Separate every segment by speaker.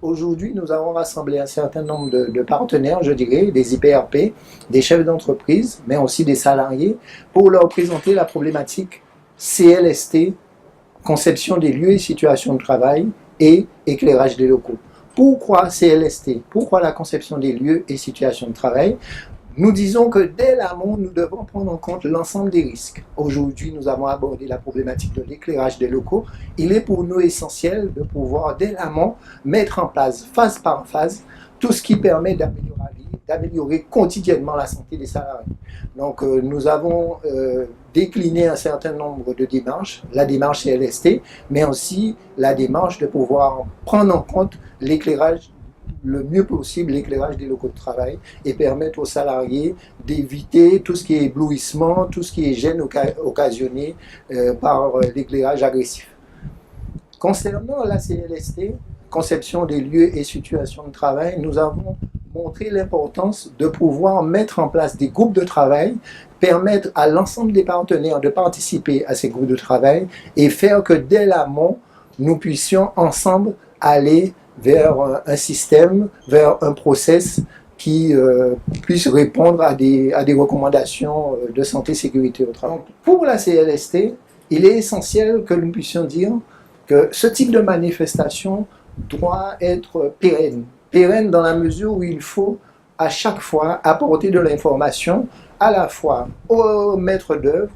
Speaker 1: Aujourd'hui, nous avons rassemblé un certain nombre de partenaires, je dirais, des IPRP, des chefs d'entreprise, mais aussi des salariés, pour leur présenter la problématique CLST, conception des lieux et situations de travail et éclairage des locaux. Pourquoi CLST? Pourquoi la conception des lieux et situations de travail? Nous disons que dès l'amont, nous devons prendre en compte l'ensemble des risques. Aujourd'hui, nous avons abordé la problématique de l'éclairage des locaux. Il est pour nous essentiel de pouvoir, dès l'amont, mettre en place, phase par phase, tout ce qui permet d'améliorer quotidiennement la santé des salariés. Donc, nous avons décliné un certain nombre de démarches, la démarche CLST, mais aussi la démarche de pouvoir prendre en compte l'éclairage le mieux possible, l'éclairage des locaux de travail et permettre aux salariés d'éviter tout ce qui est éblouissement, tout ce qui est gêne occasionné par l'éclairage agressif. Concernant la CLST, conception des lieux et situations de travail, nous avons montré l'importance de pouvoir mettre en place des groupes de travail, permettre à l'ensemble des partenaires de participer à ces groupes de travail et faire que dès l'amont, nous puissions ensemble aller vers un système, vers un process qui puisse répondre à des recommandations de santé et sécurité au travail. Pour la CLST, il est essentiel que nous puissions dire que ce type de manifestation doit être pérenne. Pérenne dans la mesure où il faut à chaque fois apporter de l'information à la fois aux maîtres d'œuvre,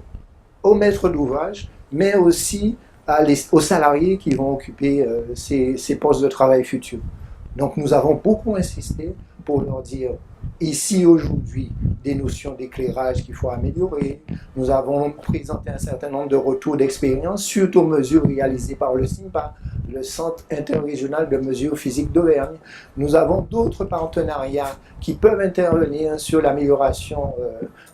Speaker 1: aux maîtres d'ouvrage, mais aussi aux salariés qui vont occuper ces postes de travail futurs. Donc nous avons beaucoup insisté pour leur dire ici aujourd'hui des notions d'éclairage qu'il faut améliorer. Nous avons présenté un certain nombre de retours d'expérience suite aux mesures réalisées par le CINPA, le Centre interrégional de mesures physiques d'Auvergne. Nous avons d'autres partenariats qui peuvent intervenir sur l'amélioration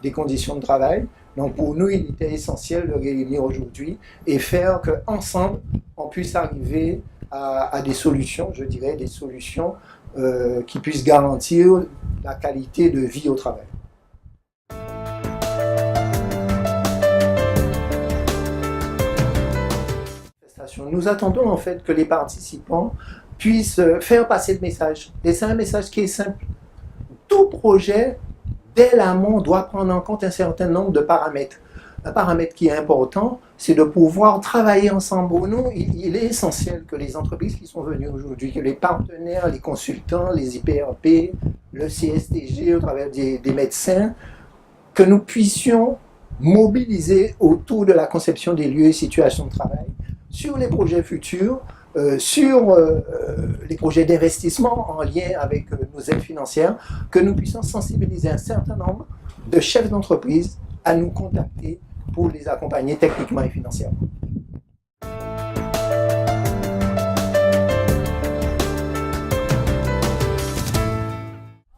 Speaker 1: des conditions de travail. Donc pour nous, il était essentiel de réunir aujourd'hui et faire qu'ensemble, on puisse arriver à des solutions, je dirais, des solutions qui puissent garantir la qualité de vie au travail. Nous attendons en fait que les participants puissent faire passer le message. Et c'est un message qui est simple. Tout projet, dès l'amont, doit prendre en compte un certain nombre de paramètres. Un paramètre qui est important, c'est de pouvoir travailler ensemble. Pour nous, il est essentiel que les entreprises qui sont venues aujourd'hui, que les partenaires, les consultants, les IPRP, le CSTG au travers des médecins, que nous puissions mobiliser autour de la conception des lieux et situations de travail, sur les projets futurs, sur les projets d'investissement en lien avec nos aides financières, que nous puissions sensibiliser un certain nombre de chefs d'entreprise à nous contacter pour les accompagner techniquement et financièrement.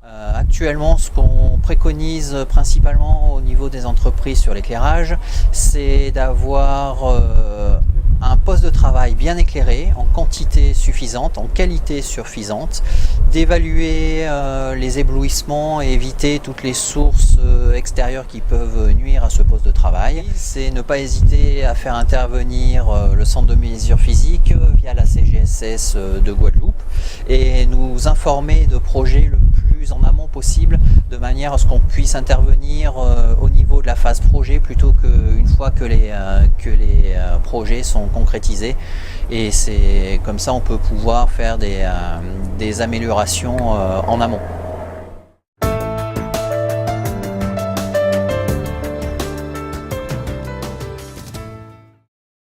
Speaker 2: Actuellement, ce qu'on préconise principalement au niveau des entreprises sur l'éclairage, c'est d'avoir un poste de travail bien éclairé, en quantité suffisante, en qualité suffisante, d'évaluer les éblouissements et éviter toutes les sources extérieures qui peuvent nuire à ce poste de travail. C'est ne pas hésiter à faire intervenir le centre de mesure physique via la CGSS de Guadeloupe et nous informer de projets le plus en amont possible, de manière à ce qu'on puisse intervenir au niveau de la phase projet plutôt qu'une fois que les projets sont concrétisés. Et c'est comme ça on peut pouvoir faire des améliorations en amont.